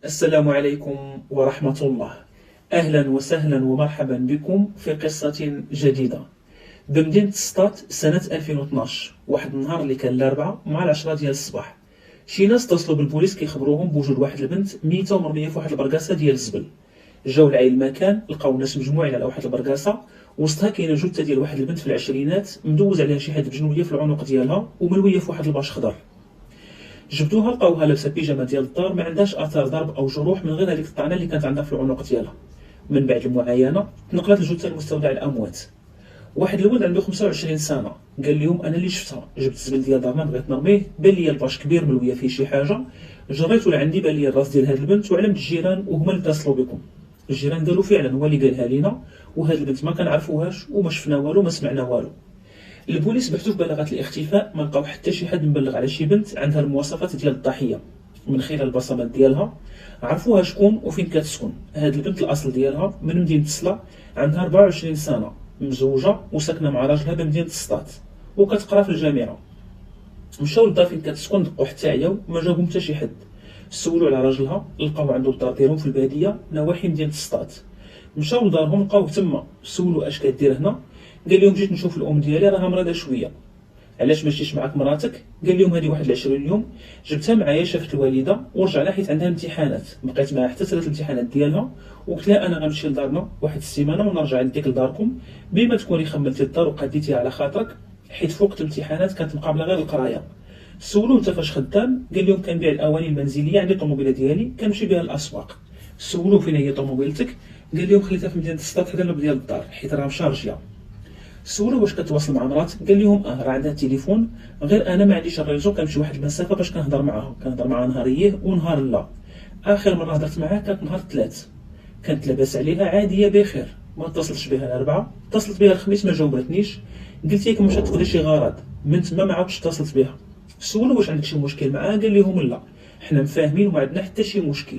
السلام عليكم ورحمة الله. أهلا وسهلا ومرحبا بكم في قصة جديدة. بمدينة سطات سنة 2012، واحد النهار اللي كان الأربعاء مع 10 ديال الصباح، شي ناس اتصلوا بالبوليس كيخبروهم بوجود واحد البنت ميتة ومرمية في واحد البرقاصة ديال الزبل. جاو لعين المكان، لقاو الناس مجموعين على واحد البرقاصة، وسطها كاينه جثة ديال واحد البنت في العشرينات، مدوز عليها شي حد بجنوية في العنق ديالها وملوية في واحد الباش خضر. جبدوها لقاوها لابسه بيجامه ديال الدار، ما عندهاش اثار ضرب او جروح من غير هذيك الطعنه اللي كانت عندها في العنق ديالها. من بعد المعاينه تنقلت الجثه لمستودع الاموات. واحد الولد عنده 25 سنه قال لهم انا اللي شفتها، جبت الزبل ديال دارنا بغيت نرميه، بان لي الباش كبير ملويه فيه شي حاجه، جريته لعندي بان لي الراس ديال هاد البنت وعلمت الجيران وهما اللي اتصلوا بكم. الجيران قالوا فعلا هو اللي قالها لينا، وهاد البنت ما كنعرفوهاش وما شفنا والو ما سمعنا والو. البوليس بحثوا في بلاغات الاختفاء، ما لقاو حتى شي حد مبلغ على شي بنت عندها المواصفات ديال الضحيه. من خلال البصمات ديالها عرفوها شكون وفين كتسكن. هاد البنت الاصل ديالها من مدينه سلا، عندها 24 سنه، مزوجه وساكنه مع راجلها بمدينه سطات وكتقرا في الجامعه. مشاو للدار فين كتسكن، دقوا حتى عياو، ما جاوبهم حتى شي حد. سولوا على راجلها، لقاو عنده الدار ديالهم في الباديه نواحي مدينه سطات. مشاو لدارهم لقاوه تما، سولوا اش كدير هنا، قال لهم جيت نشوف الام ديالي راها مريضه شويه. علاش ما جيتش معاك مراتك؟ قال لهم هذه واحد 20 يوم جبتها معايا، شافت الوالده ورجعنا حيت عندها امتحانات، بقيت معاها حتى سالات الامتحانات ديالها، وقلت لها انا غنمشي لدارنا واحد السيمانه ونرجع نديك لداركم، بما تكوني خملتي الدار وقديتيها على خاطرك، حيت فوق الامتحانات كانت مقابله غير القرايه. سولوه انت فاش خدام؟ قال لهم كنبيع الاواني المنزليه، عندي طوموبيله ديالي كنمشي بها للاسواق. سولوه فين هي طوموبيلتك؟ قال لهم خليتها في مدينه سطات حدا الباب ديال الدار حيت راه مشارجيه. سولو واش كتواصل مع مراتك؟ قال لهم راه عندها التليفون، غير انا ما عنديش الريزو، كنمشي واحد المسافه باش كنهضر معاها، كنهضر معاها نهاريه ونهار لا. اخر مره هضرت معاها كانت نهار الثلاث، كانت لاباس عليها عاديه بخير، ما اتصلتش بها الاربعاء، اتصلت بها الخميس ما جاوبتنيش، قلت لك مشات تقضي شي غرض، من تما ما عاودتش اتصلت بها. سولو واش عندك شي مشكل معاها؟ قال لهم لا، حنا مفاهمين وما عندنا حتى شي مشكل.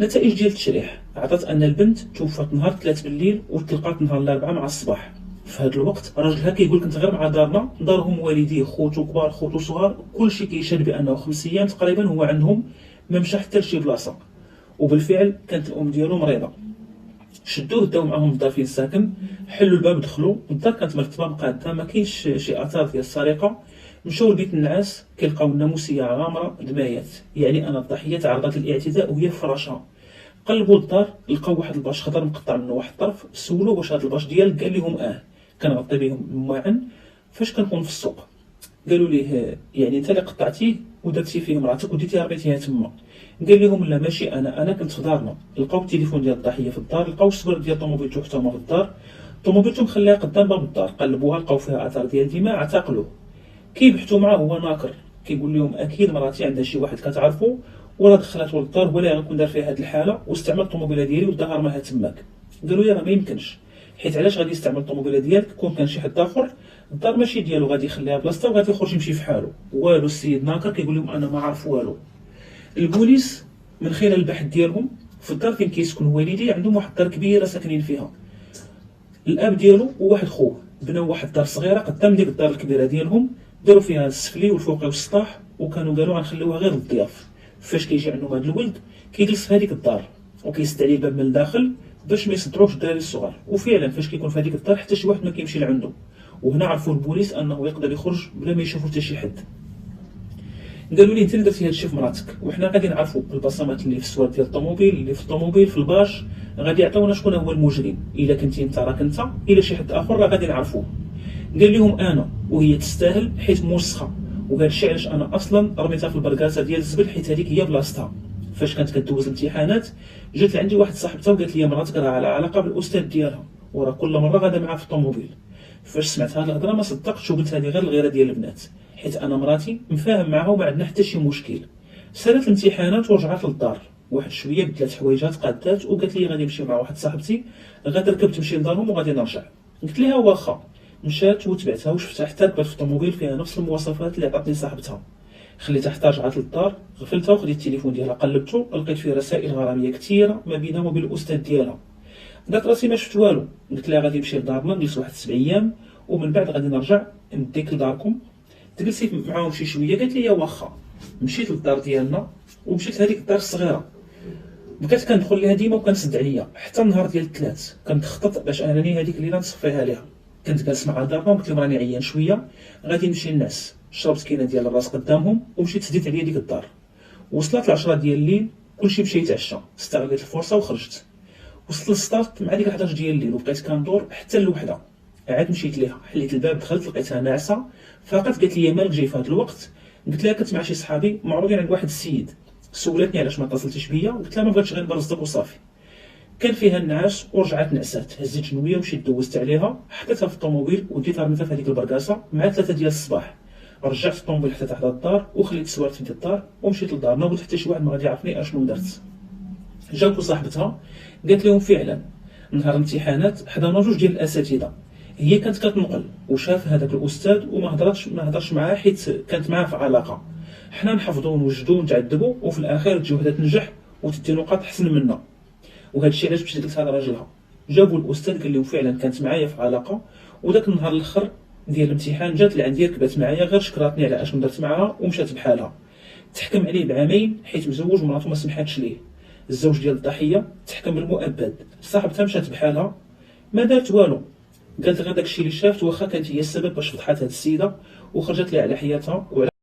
نتائج ديال التشريح عطات ان البنت توفات نهار 3 بالليل وتلقات نهار الاربعاء مع الصباح. في هذا الوقت راجلها كيقول كنت غير مع دارنا، دارهم والديه، خوتو كبار خوتو صغار، كلشي كيشهد بانه 5 ايام تقريبا هو عندهم، ما مشى حتى لشي بلاصه. وبالفعل كانت الام ديالو مريضه. شدوه داو معاهم الدار فين ساكن، حلوا الباب دخلوا، الدار كانت مرتبه مقاده، ما كاينش شي اثار ديال السرقه. مشاو لبيت النعاس كيلقاو الناموسيه غامره دمايات، يعني ان الضحيه تعرضت للاعتداء وهي في فراشها. قلبوا الدار لقاو واحد الباش خضر مقطع منه واحد الطرف، سولوه واش هذا الباش ديالك؟ قال لهم كنغطي بهم معا فاش كنكون في السوق. قالوا ليه يعني انت اللي قطعتيه ودرتي فيه مراتك وديتيها رميتيها تما؟ قال لهم لا ماشي انا كنت في دارنا. لقاو التليفون ديال الضحيه في الدار، لقاو السبر ديال طوموبيلته حتى هما في الدار، طوموبيلته مخليها قدام باب الدار، قلبوها لقاو فيها اثار ديال دماء، اعتقلوه. كيبحثوا معاه هو ناكر، كيقول لهم اكيد مراتي عندها شي واحد كتعرفو ولا دخلته للدار ولا غنكون دار فيها هذه الحاله واستعمل الطوموبيله ديالي وداها رماها تماك. قالوا لي راه ما يمكنش، حيت علاش غادي يستعمل الطوموبيله ديالك؟ كون كان شي حد اخر الدار ماشي ديالو غادي يخليها بلاصتها وغادي يخرج يمشي في حاله. والو السيد ناكر كيقول لهم انا ما عارف والو. البوليس من خلال البحث ديالهم في الدار فين كيسكن والدي، عندهم واحد الدار كبيره ساكنين فيها، الاب ديالو وواحد خوه بناو واحد الدار صغيره قدام ديك الدار الكبيره ديالهم، داروا فيها السفلي والفوقي والسطاح، وكانوا قالوا غنخليوها غير للضياف. فاش كيجي عندهم هذا الولد كيجلس في هذيك الدار وكيسد عليه الباب من الداخل باش ما يصدروش الدراري الصغار. وفعلا فاش كيكون في هذيك الدار حتى شي واحد ما كيمشي لعنده، وهنا عرفوا البوليس انه يقدر يخرج بلا ما يشوفوا حتى شي حد. قالوا لي انت اللي درتي هذا الشيء في مراتك، وحنا غادي نعرفوا بالبصمات اللي في السواد ديال الطوموبيل، اللي في الطوموبيل في الباش، غادي يعطيونا شكون هو المجرم. الا كنتي انت راك انت، الا شي حد اخر راه غادي نعرفوه. قال لهم انا، وهي تستاهل حيت موسخه، وهذا الشيء علاش انا اصلا رميتها في البركاسه ديال الزبل، حيت هذيك هي بلاصتها. فاش كانت كدوز الامتحانات جات لعندي واحد صاحبتها وقالت لي مراتك راه على علاقه بالاستاذ ديالها وراه كل مره غادا معاه في الطوموبيل. فاش سمعت هذه الهضره ما صدقتش وقلت هذه غير الغيره ديال البنات، حيت انا مراتي مفاهم معها وما عندنا حتى شي مشكل. سالت الامتحانات ورجعت للدار، واحد شويه بدلات حوايجات قادات وقالت لي غادي نمشي مع واحد صاحبتي، غادي نركب تمشي لدارهم وغادي نرجع. قلت لها واخا. مشات وتبعتها وشفتها حتى ركبت في الطوموبيل فيها نفس المواصفات اللي عطاتني صاحبتها. خليتها حتى رجعت للدار، غفلتها وخديت التليفون ديالها قلبته، لقيت فيه رسائل غراميه كثيره ما بينها وبين الاستاذ ديالها. قالت راسي ما شفت والو. قلت لها غادي نمشي لدارنا نجلس واحد 7 ايام ومن بعد غادي نرجع نديك لداركم تجلسي معاهم شي شويه. قالت لي واخا. مشيت للدار ديالنا ومشيت لهذيك الدار الصغيره. بقيت كندخل ليها ديما وكنسد عليا حتى النهار ديال الثلاث. كنخطط باش انني هذيك الليله نصفيها ليها. كنت جالس مع دارنا وقلت لهم راني عيان شويه، غادي نمشي للناس. شربت كاينه ديال الراس قدامهم ومشيت سديت عليا ديك الدار. وصلت 10 ديال الليل، كلشي مشى يتعشى، استغليت الفرصه وخرجت. وصلت للسطاط مع ديك 11 ديال الليل وبقيت كندور حتى الوحده. عاد مشيت ليها، حليت الباب، دخلت لقيتها ناعسه. فاقت قالت لي مالك جاي في هذا الوقت؟ قلت لها كنت مع شي صحابي معروضين عند واحد السيد. سولتني علاش ما اتصلتيش بيا، قلت لها ما بغيتش غير نبرزك وصافي. كان فيها النعاس ورجعت نعسات. هزيت جنويه ومشيت دوزت عليها، حطيتها في الطوموبيل وديتها رميتها في هذيك البركاسه مع 3 ديال الصباح. رجعت الطوموبيل حتى تحت الدار وخليت السوارت في الدار ومشيت للدار. وقلت حتى شي واحد ما غادي يعرفني اشنو درت. جاوبت صاحبتها قالت لهم فعلا نهار الامتحانات حضرنا 2 ديال الاساتذه. هي كانت كتنقل وشاف هذاك الاستاذ وما هضرش معاه حيت كانت معاه في علاقه. حنا نحفظوا ونوجدوا ونتعذبوا وفي الاخير تجي وحده تنجح وتدي نقاط احسن منا. وهذا الشيء علاش مشيت قلت هذا راجلها. جابوا الاستاذ قال لهم فعلا كانت معايا في علاقه، وداك النهار الاخر ديال الامتحان جات لعندي ركبات معايا غير شكراتني على اشنو درت معاها ومشات بحالها. تحكم عليه بعامين حيت مزوج ومراته ما سمحاتش ليه. الزوج ديال الضحيه تحكم بالمؤبد. صاحبتها مشات بحالها ما دارت والو، قالت غير داكشي اللي شافت واخا كانت هي السبب باش فضحات هاد السيده وخرجت لها على حياتها وعلى